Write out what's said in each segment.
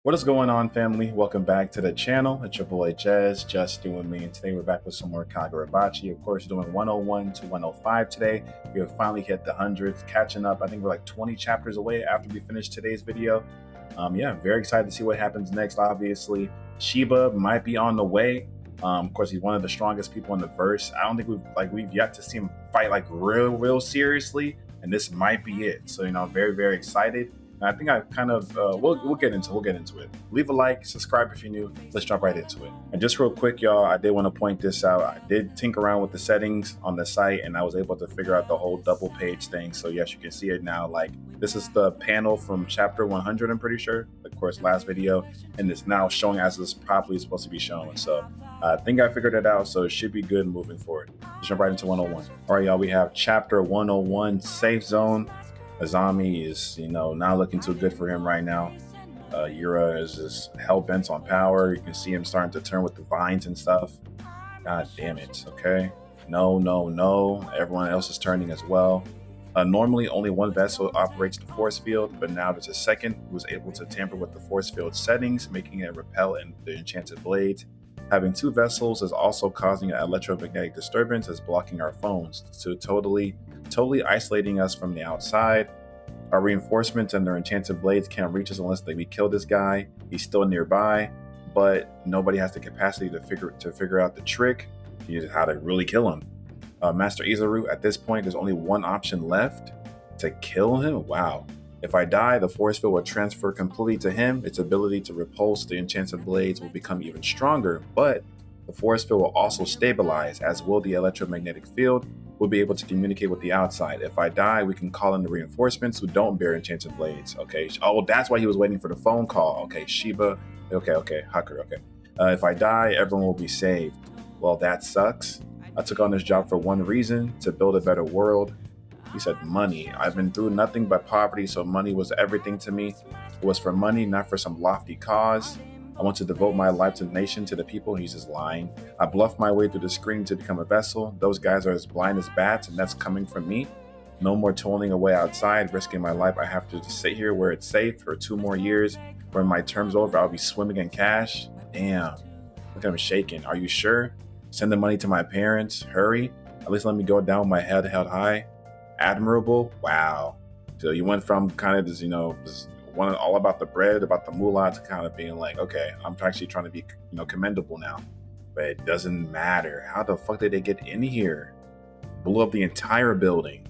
What is going on, family? Welcome back to the channel. It's your boy Jez, just doing me, and today we're back with some more Kagurabachi. Of course, doing 101 to 105 today. We have finally hit the hundreds, catching up. I think we're like 20 chapters away after we finish today's video. Yeah, very excited to see what happens next. Obviously, Shiba might be on the way. Of course, he's one of the strongest people in the verse. I don't think we've yet to see him fight like real seriously, and this might be it. So very excited. I think I kind of we'll get into it. Leave a like, subscribe if you're new. Let's jump right into it. And just real quick, y'all, I did want to point this out. I did tinker around with the settings on the site, and I was able to figure out the whole double page thing. So yes, you can see it now. Like, this is the panel from chapter 100, I'm pretty sure, of course, last video, and it's now showing as it's properly supposed to be shown. So I think I figured it out, so it should be good moving forward. Let's jump right into 101. All right, y'all, we have chapter 101, Safe Zone. Azami is, not looking too good for him right now. Yura is just hell-bent on power. You can see him starting to turn with the vines and stuff. God damn it, okay? No. Everyone else is turning as well. Normally, only one vessel operates the force field, but now there's a second who is able to tamper with the force field settings, making it repel the enchanted blades. Having two vessels is also causing an electromagnetic disturbance, as blocking our phones, so totally isolating us from the outside. Our reinforcements and their enchanted blades can't reach us unless we kill this guy. He's still nearby, but nobody has the capacity to figure out the trick, how to really kill him. Master Izaru, at this point, there's only one option left: to kill him. Wow. If I die, the force field will transfer completely to him. Its ability to repulse the enchanted blades will become even stronger, but the force field will also stabilize, as will the electromagnetic field. We'll be able to communicate with the outside. If I die, we can call in the reinforcements who don't bear enchanted blades. Okay. Oh, that's why he was waiting for the phone call. Okay, Shiba. Okay, Haku. Okay. If I die, everyone will be saved. Well, that sucks. I took on this job for one reason: to build a better world. He said money. I've been through nothing but poverty, so money was everything to me. It was for money, not for some lofty cause. I want to devote my life to the nation, to the people. He's just lying. I bluffed my way through the screen to become a vessel. Those guys are as blind as bats, and that's coming from me. No more toiling away outside, risking my life. I have to just sit here where it's safe for 2 more years. When my term's over, I'll be swimming in cash. Damn. Look at him shaking. Are you sure? Send the money to my parents. Hurry. At least let me go down with my head held high. Admirable. Wow. So you went from kind of this, just one all about the bread, about the moolah, to kind of being like, okay, I'm actually trying to be, commendable now. But it doesn't matter. How the fuck did they get in here? Blew up the entire building.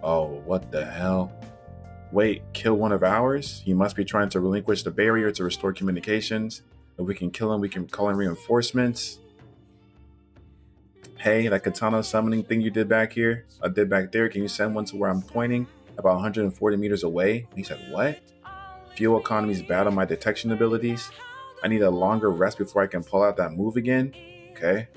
Oh, what the hell? Wait, kill one of ours? He must be trying to relinquish the barrier to restore communications. If we can kill him, we can call in reinforcements. Hey, that katana summoning thing you did back here, I did back there, can you send one to where I'm pointing, about 140 meters away? And he said, what? Fuel economies battle my detection abilities. I need a longer rest before I can pull out that move again. Okay.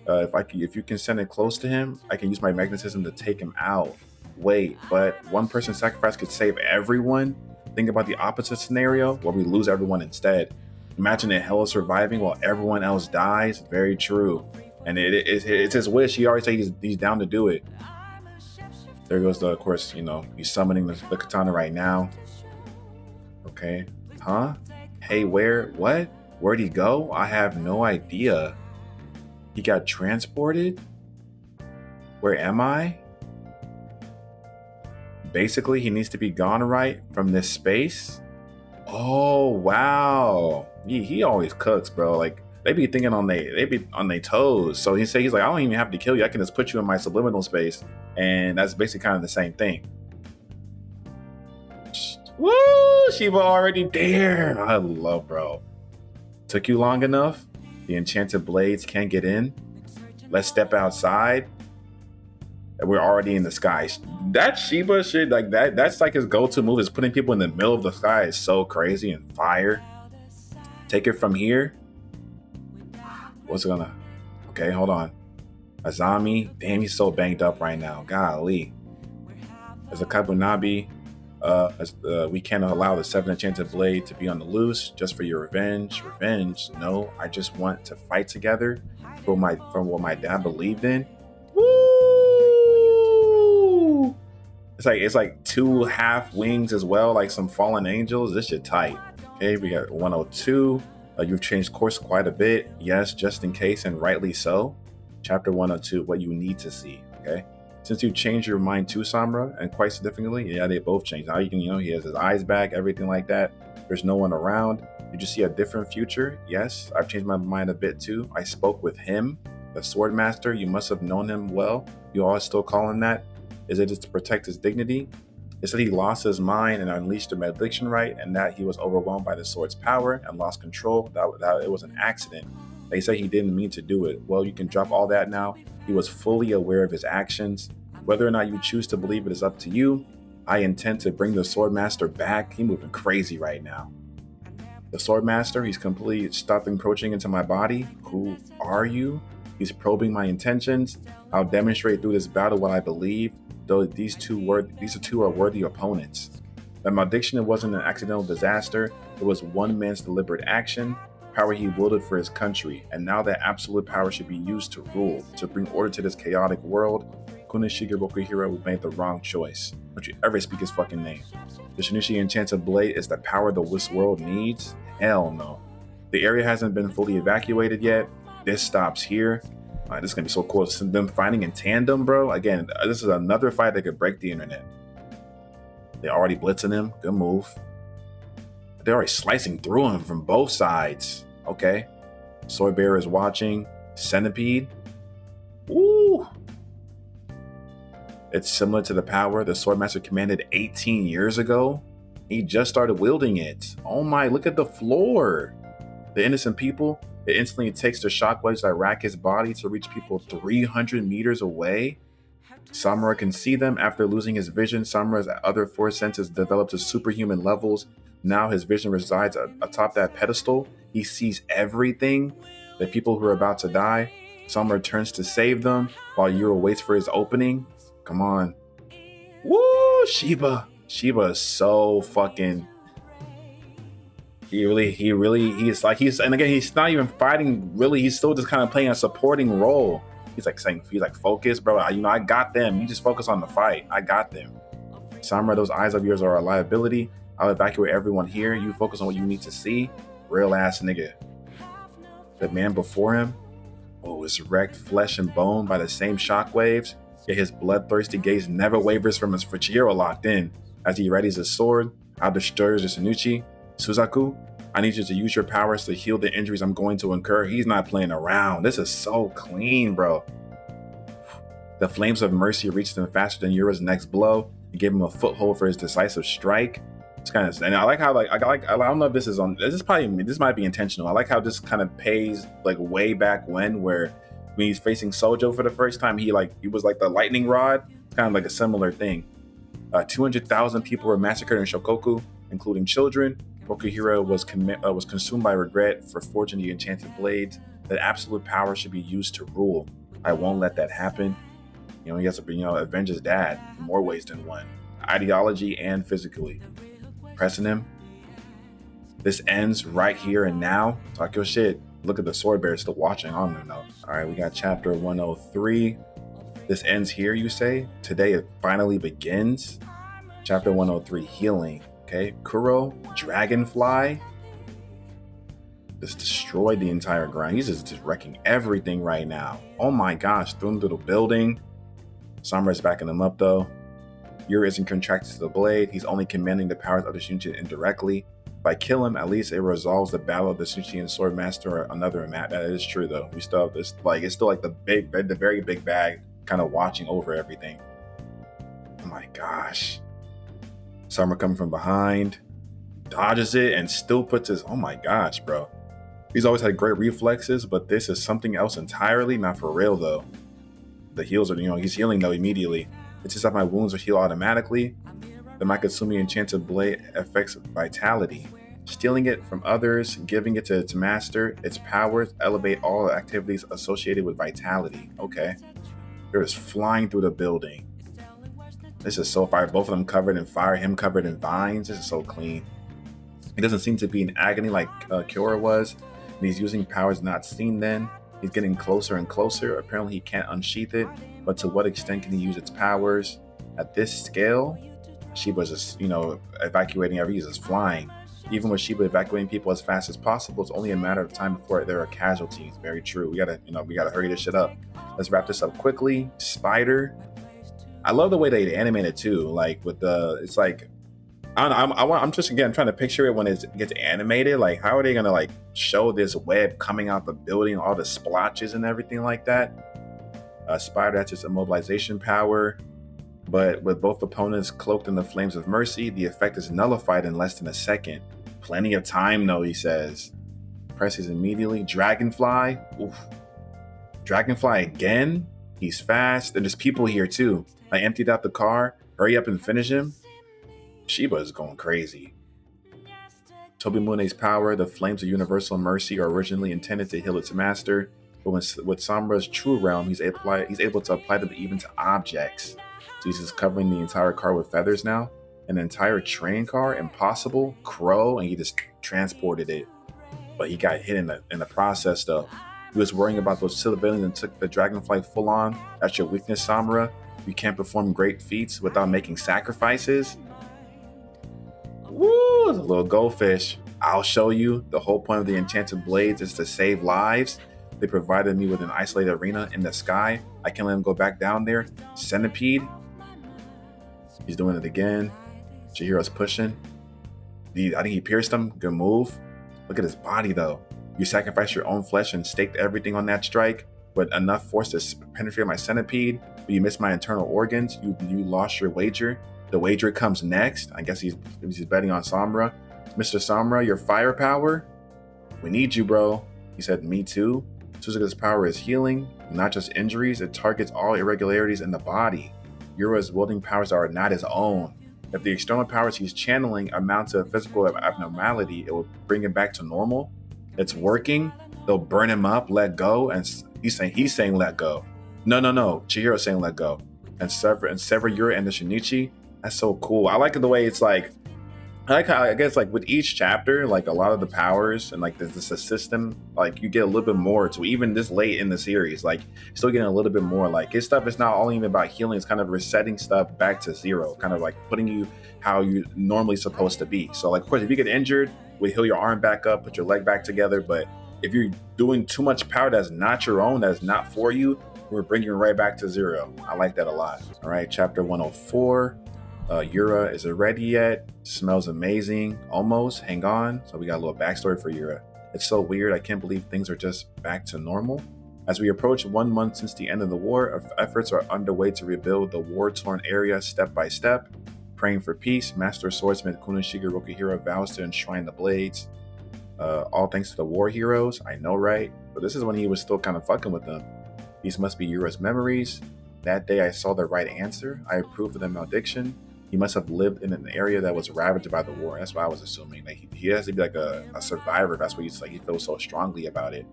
If you can send it close to him, I can use my magnetism to take him out. Wait, but one person sacrifice could save everyone? Think about the opposite scenario, where we lose everyone instead. Imagine a hell of surviving while everyone else dies. Very true. And it's his wish. He already said he's down to do it. There goes of course, he's summoning the katana right now. Okay. Huh? Hey, what? Where'd he go? I have no idea. He got transported? Where am I? Basically, he needs to be gone right from this space. Oh, wow. He always cooks, bro. Like, they be thinking on their toes. So he's like, I don't even have to kill you. I can just put you in my subliminal space. And that's basically kind of the same thing. Woo! Shiva already there. I love, bro. Took you long enough? The enchanted blades can't get in? Let's step outside. We're already in the sky. That Shiba shit, like that's like his go-to move, is putting people in the middle of the sky. Is so crazy. And fire. Take it from here. What's it gonna? Okay, hold on. Azami, damn, he's so banged up right now. Golly. As a Kabunabi, we can't allow the 7 enchanted blade to be on the loose just for your revenge. Revenge? No, I just want to fight together from what my dad believed in. Woo! It's like two half wings as well, like some fallen angels. This shit tight. Okay, we got 102. You've changed course quite a bit. Yes, just in case, and rightly so. Chapter 102, what you need to see. Okay, since you changed your mind to Samura, and quite significantly, yeah, they both changed. Now you can, he has his eyes back, everything like that. There's no one around. You just see a different future. Yes, I've changed my mind a bit too. I spoke with him, the sword master. You must have known him well. You all still call him that. Is it just to protect his dignity? It said he lost his mind and unleashed the malediction right, and that he was overwhelmed by the sword's power and lost control. That it was an accident. They say he didn't mean to do it. Well, you can drop all that now. He was fully aware of his actions. Whether or not you choose to believe it is up to you. I intend to bring the sword master back. He's moving crazy right now. The sword master, he's completely stopped encroaching into my body. Who are you? He's probing my intentions. I'll demonstrate through this battle what I believe, though these two are worthy opponents. The malediction wasn't an accidental disaster. It was one man's deliberate action, power he wielded for his country, and now that absolute power should be used to rule, to bring order to this chaotic world. Kunishige Rokuhiro made the wrong choice. Don't you ever speak his fucking name. The Shinichi Enchanted Blade is the power this world needs? Hell no. The area hasn't been fully evacuated yet. This stops here. This is gonna be so cool. Them fighting in tandem, bro. Again, this is another fight that could break the internet. They're already blitzing him. Good move. They're already slicing through him from both sides. Okay. Sword Bearer is watching. Centipede. Ooh. It's similar to the power the Swordmaster commanded 18 years ago. He just started wielding it. Oh my, look at the floor. The innocent people, it instantly takes the shockwaves that rack his body to reach people 300 meters away. Samura can see them after losing his vision. Samura's other four senses developed to superhuman levels. Now his vision resides atop that pedestal. He sees everything. The people who are about to die. Samura turns to save them while Yuro waits for his opening. Come on. Woo, Shiba. Shiba is so fucking... And again, he's not even fighting really. He's still just kind of playing a supporting role. He's like focus, bro. I got them. You just focus on the fight. I got them. Samura, those eyes of yours are a liability. I'll evacuate everyone here. You focus on what you need to see. Real ass nigga. The man before him, is wrecked flesh and bone by the same shockwaves. Yet his bloodthirsty gaze never wavers from his chihiro locked in. As he readies his sword, I'll destroy Yasunuchi. Suzaku, I need you to use your powers to heal the injuries I'm going to incur. He's not playing around. This is so clean, bro. The flames of mercy reached him faster than Yura's next blow and gave him a foothold for his decisive strike. It's kind of, and I like how I don't know if this is on. This might be intentional. I like how this kind of pays like way back when he's facing Sojo for the first time. He was like the lightning rod. It's kind of like a similar thing. 200,000 people were massacred in Shokoku, including children. Rokuhiro was consumed by regret for forging the enchanted blades. That absolute power should be used to rule. I won't let that happen. He has to avenge his dad in more ways than one, ideology and physically. Pressing him. This ends right here and now. Talk your shit. Look at the sword bearer still watching on there though. All right, we got chapter 103. This ends here, you say? Today it finally begins. Chapter 103, healing. Okay, Kuro, Dragonfly. Just destroyed the entire ground. He's just wrecking everything right now. Oh my gosh, threw him through the building. Samura's backing him up though. Yuri isn't contracted to the blade. He's only commanding the powers of the Shinichi indirectly. If I kill him, at least it resolves the battle of the Shinichi and Sword Master or another map. That is true though. We still have this, it's still like the very big bag kind of watching over everything. Oh my gosh. Samura coming from behind, dodges it and still puts his, oh my gosh, bro. He's always had great reflexes, but this is something else entirely, not for real though. The heals are, he's healing though immediately. It's just that my wounds will heal automatically. The Makatsumi Enchanted Blade affects vitality. Stealing it from others, giving it to its master, its powers elevate all activities associated with vitality. Okay. They're just flying through the building. This is so fire. Both of them covered in fire, him covered in vines. This is so clean. He doesn't seem to be in agony like Kyoura was. And he's using powers not seen then. He's getting closer and closer. Apparently he can't unsheath it. But to what extent can he use its powers? At this scale, Sheba's just, evacuating everything, just flying. Even with Sheba evacuating people as fast as possible, it's only a matter of time before there are casualties. Very true. We gotta hurry this shit up. Let's wrap this up quickly. Spider. I love the way they animate it too. Like with it's like, I don't know, I'm just again trying to picture it when it gets animated. Like, how are they gonna like show this web coming out the building, all the splotches and everything like that? Spider has its immobilization power, but with both opponents cloaked in the flames of mercy, the effect is nullified in less than a second. Plenty of time though, he says. Presses immediately. Dragonfly. Oof. Dragonfly again? He's fast. And there's people here too. I emptied out the car. Hurry up and finish him. Sheba is going crazy. Tobimune's power. The flames of universal mercy are originally intended to heal its master, but with Samura's true realm, he's able to apply them even to objects. So he's just covering the entire car with feathers now. An entire train car, impossible, crow, and he just transported it. But he got hit in the process though. He was worrying about those civilians and took the dragonfly full on. That's your weakness, Samura. You can't perform great feats without making sacrifices. Woo, it's a little goldfish. I'll show you. The whole point of the enchanted blades is to save lives. They provided me with an isolated arena in the sky. I can't let him go back down there. Centipede. He's doing it again. Chihiro's pushing. I think he pierced him. Good move. Look at his body though. You sacrificed your own flesh and staked everything on that strike, with enough force to penetrate my centipede, but you missed my internal organs. You lost your wager. The wager comes next. I guess he's betting on Samura. Mr. Samura, your firepower? We need you, bro. He said, me too. Suzuka's power is healing, not just injuries. It targets all irregularities in the body. Yura's wielding powers are not his own. If the external powers he's channeling amount to a physical abnormality, it will bring him back to normal. It's working. They'll burn him up, let go, and he's saying let go. No. Chihiro's saying let go. And sever Yura and the Shinichi. That's so cool. I like the way it's like, I like how, I guess, like with each chapter, like a lot of the powers and like there's a system, like you get a little bit more to even this late in the series, like still getting a little bit more. Like his stuff is not only even about healing, it's kind of resetting stuff back to zero, kind of like putting you how you normally supposed to be. So like, of course, if you get injured, we heal your arm back up, put your leg back together. But if you're doing too much power that's not your own, that's not for you, we're bringing you right back to zero. I like that a lot. All right, chapter 104. Yura, is it ready yet? Smells amazing. Almost. Hang on. So we got a little backstory for Yura. It's so weird. I can't believe things are just back to normal. As we approach 1 month since the end of the war, efforts are underway to rebuild the war-torn area step by step. Praying for peace, Master Swordsmith Kunoshiga Rokihira vows to enshrine the blades. All thanks to the war heroes. I know, right? But this is when he was still kind of fucking with them. These must be Yura's memories. That day I saw the right answer. I approved of the malediction. He must have lived in an area that was ravaged by the war. That's what I was assuming. Like he has to be like a survivor. That's what he's like. He feels so strongly about it.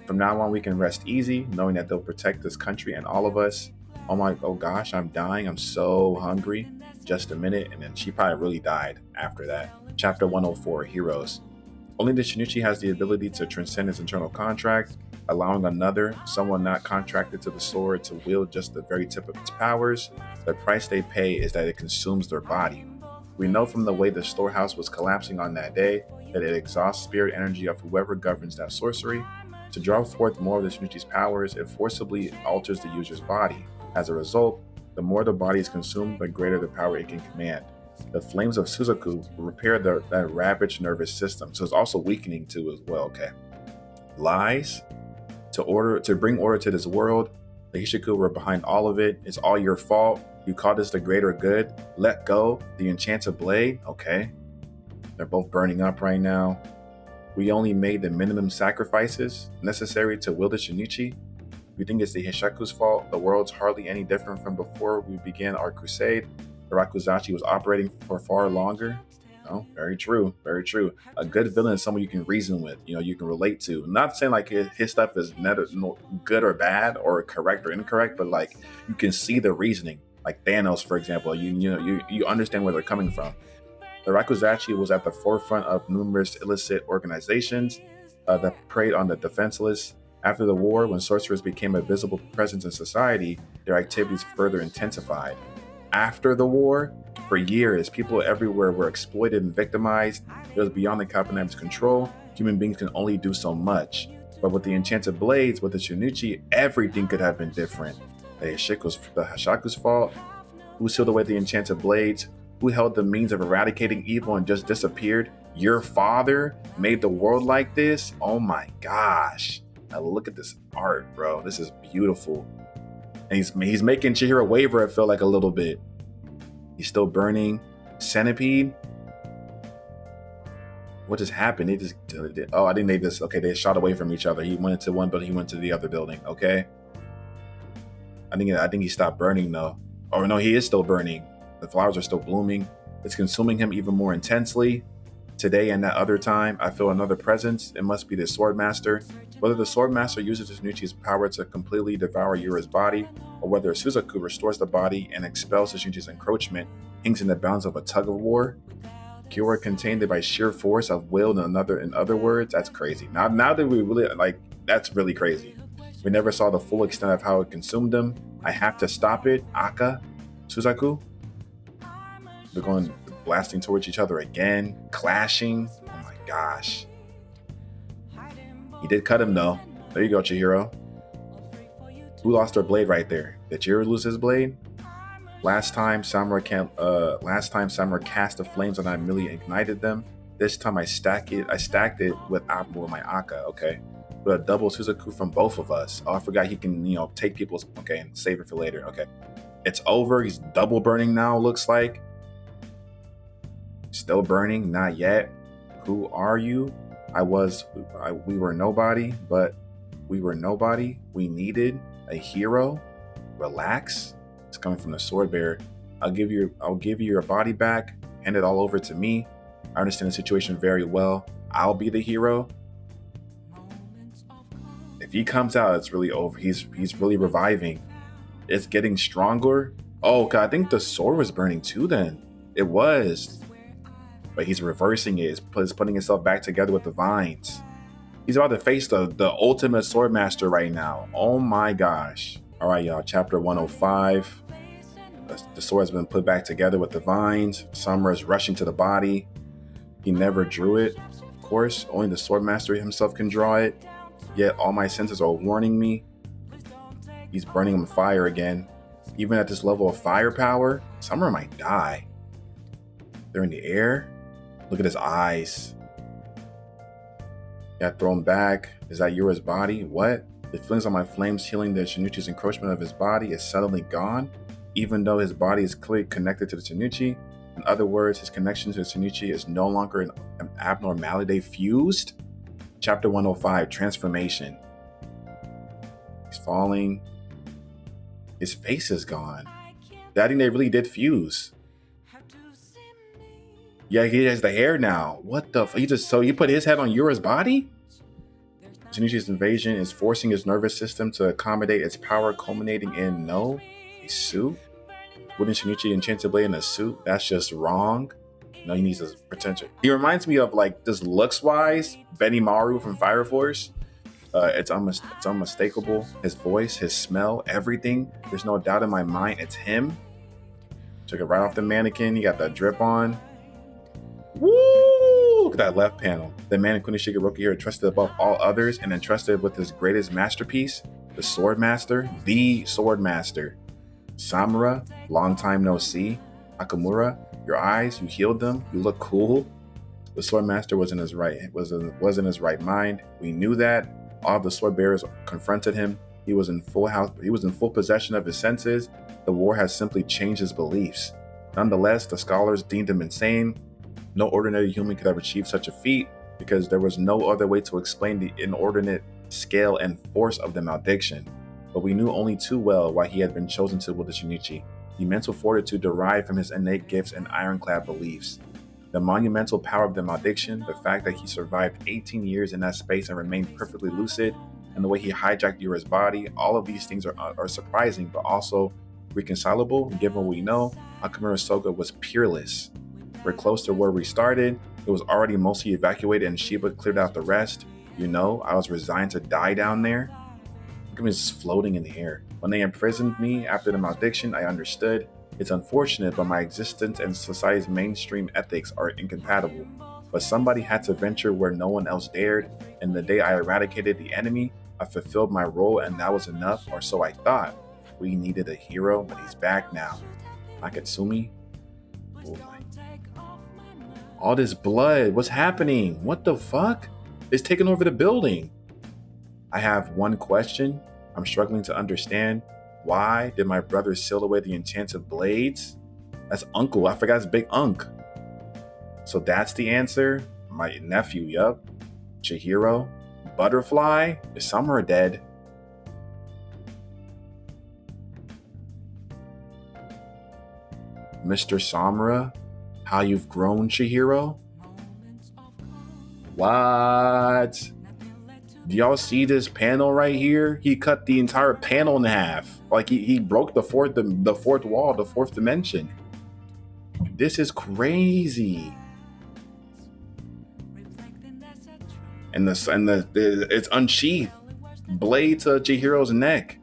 From now on, we can rest easy, knowing that they'll protect this country and all of us. Oh gosh, I'm dying. I'm so hungry. Just a minute, and then she probably really died after that. Chapter 104, Heroes. Only the Shinichi has the ability to transcend its internal contract, allowing someone not contracted to the sword, to wield just the very tip of its powers. The price they pay is that it consumes their body. We know from the way the storehouse was collapsing on that day that it exhausts spirit energy of whoever governs that sorcery. To draw forth more of the Shinichi's powers, it forcibly alters the user's body. As a result, the more the body is consumed, the greater the power it can command. The flames of Suzaku repair that ravaged nervous system, so it's also weakening too as well. Okay. Lies. To bring order to this world, the Hishiku were behind all of it. It's all your fault. You called this the greater good. Let go. The enchanted blade. Okay. They're both burning up right now. We only made the minimum sacrifices necessary to wield the Shinichi. You think it's the Hishaku's fault? The world's hardly any different from before we began our crusade. The Rakuzachi was operating for far longer. No, very true, very true. A good villain is someone you can reason with, you can relate to. I'm not saying like his stuff is neither good or bad or correct or incorrect, but like you can see the reasoning. Like Thanos, for example, you understand where they're coming from. The Rakuzachi was at the forefront of numerous illicit organizations that preyed on the defenseless. After the war, when sorcerers became a visible presence in society, their activities further intensified. after the war. For years, people everywhere were exploited and victimized. It was beyond the Kapanab's control. Human beings can only do so much. But with the enchanted blades, with the Shinichi, everything could have been different. The Hashaku's fault? Who sealed away the enchanted blades? Who held the means of eradicating evil and just disappeared? Your father made the world like this? Oh my gosh. Now look at this art, bro. This is beautiful. And he's making Chihiro waver, I feel like, a little bit. He's still burning. Centipede? What just happened? They just, oh, I think they just, okay, they shot away from each other. He went into one building, he went to the other building, okay? I think he stopped burning though. Oh no, he is still burning. The flowers are still blooming. It's consuming him even more intensely. Today and that other time, I feel another presence. It must be the Sword Master. Whether the Sword Master uses Shinichi's power to completely devour Yura's body, or whether Suzaku restores the body and expels Shinichi's encroachment, hangs in the balance of a tug of war. Kyoura contained it by sheer force of will. In other words, that's crazy. Now that we really, like, that's really crazy. We never saw the full extent of how it consumed them. I have to stop it. Aka, Suzaku. They're going blasting towards each other again, clashing. Oh my gosh. He did cut him though. There you go, Chihiro. Who lost their blade right there? Did Chihiro lose his blade? Last time Samura cast the flames and I merely ignited them. This time I stacked it with my Aka, okay? With a double Suzaku from both of us. Oh, I forgot he can, take people's, okay, and save it for later, okay. It's over, he's double burning now, looks like. Still burning, not yet. Who are you? We were nobody, but we were nobody. We needed a hero. Relax. It's coming from the sword bearer. I'll give you your body back. Hand it all over to me. I understand the situation very well. I'll be the hero. If he comes out, it's really over. He's really reviving. It's getting stronger. Oh God, I think the sword was burning too then. It was. But he's reversing it. He's putting himself back together with the vines. He's about to face the ultimate sword master right now. Oh my gosh. All right, y'all. Chapter 105. The sword's been put back together with the vines. Samura's rushing to the body. He never drew it. Of course, only the sword master himself can draw it. Yet all my senses are warning me. He's burning on fire again. Even at this level of firepower, Samura might die. They're in the air. Look at his eyes. Got thrown back. Is that Yura's body? What? The feelings on my flames healing the Shinichi's encroachment of his body is suddenly gone, even though his body is clearly connected to the Shinichi. In other words, his connection to the Shinichi is no longer an abnormality. They fused? Chapter 105, Transformation. He's falling. His face is gone. I think they really did fuse. Yeah, he has the hair now. What the so he put his head on Yura's body? Shinichi's invasion is forcing his nervous system to accommodate its power, culminating in a suit? Wouldn't Shinichi enchanted blade in a suit? That's just wrong. No, he needs his potential. He reminds me of, like, just looks wise, Benimaru from Fire Force. It's unmistakable. His voice, his smell, everything. There's no doubt in my mind it's him. Took it right off the mannequin. He got that drip on. Woo! Look at that left panel. The man in Kunishige Rokuhiro trusted above all others and entrusted with his greatest masterpiece, the Sword Master, the Sword Master. Samura, long time no see. Akemura, your eyes, you healed them. You look cool. The Sword Master was in his right mind. We knew that. All of the sword bearers confronted him. He was in full possession of his senses. The war has simply changed his beliefs. Nonetheless, the scholars deemed him insane. No ordinary human could have achieved such a feat because there was no other way to explain the inordinate scale and force of the malediction. But we knew only too well why he had been chosen to wield the Shinichi. The mental fortitude derived from his innate gifts and ironclad beliefs. The monumental power of the malediction, the fact that he survived 18 years in that space and remained perfectly lucid, and the way he hijacked Yura's body, all of these things are surprising, but also reconcilable. Given what we know, Akemura Soga was peerless. We're close to where we started. It was already mostly evacuated and Shiba cleared out the rest. I was resigned to die down there. Look at me just floating in the air. When they imprisoned me after the malediction, I understood. It's unfortunate, but my existence and society's mainstream ethics are incompatible. But somebody had to venture where no one else dared, and the day I eradicated the enemy, I fulfilled my role, and that was enough, or so I thought. We needed a hero, but he's back now. Akatsumi? Oh my. All this blood, what's happening? What the fuck? It's taking over the building. I have one question. I'm struggling to understand. Why did my brother seal away the enchanted blades? That's Uncle. I forgot it's Big Unk. So that's the answer. My nephew, yup. Chihiro. Butterfly. Some are dead. Mr. Samura. How you've grown, Chihiro? What? Do y'all see this panel right here? He cut the entire panel in half. Like he broke the fourth wall, the fourth dimension. This is crazy. And it's unsheathed. Blade to Chihiro's neck.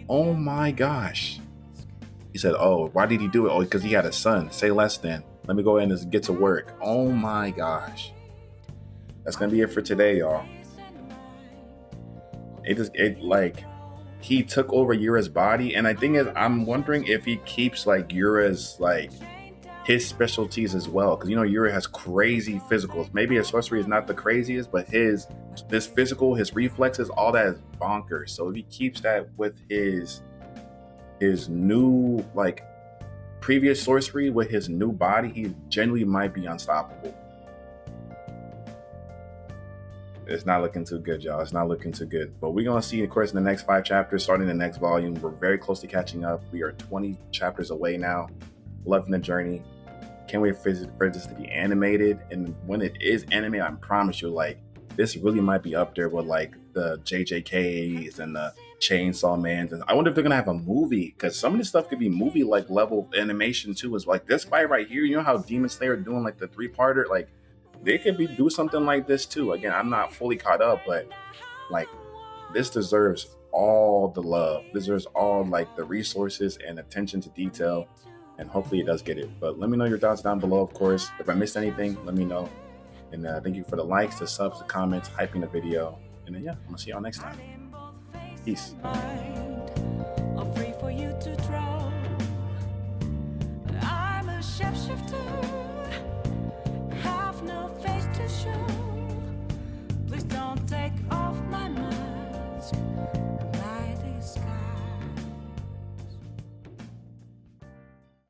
Oh my gosh. He said, oh, why did he do it? Oh, because he had a son. Say less then. Let me go ahead and get to work. Oh my gosh. That's gonna be it for today, y'all. He took over Yura's body, and I think I'm wondering if he keeps like Yura's his specialties as well, because Yura has crazy physicals. Maybe his sorcery is not the craziest, but this physical, his reflexes, all that is bonkers. So if he keeps that with his new previous sorcery with his new body, he genuinely might be unstoppable. It's not looking too good, y'all. It's not looking too good. But we're going to see, of course, in the next 5 chapters, starting the next volume. We're very close to catching up. We are 20 chapters away now. Loving the journey. Can't wait for this to be animated. And when it is animated, I promise you, this really might be up there with, the JJKs and the Chainsaw Mans. And I wonder if they're going to have a movie, because some of this stuff could be movie-like level animation, too. It's like this fight right here. You know how Demon Slayer doing, the 3-parter? They could do something like this too. Again, I'm not fully caught up, but this deserves all the love. Deserves all the resources and attention to detail, and hopefully it does get it. But let me know your thoughts down below, of course. If I missed anything, let me know. And thank you for the likes, the subs, the comments, hyping the video. And then yeah, I'm gonna see y'all next time. Peace. I'm a shapeshifter.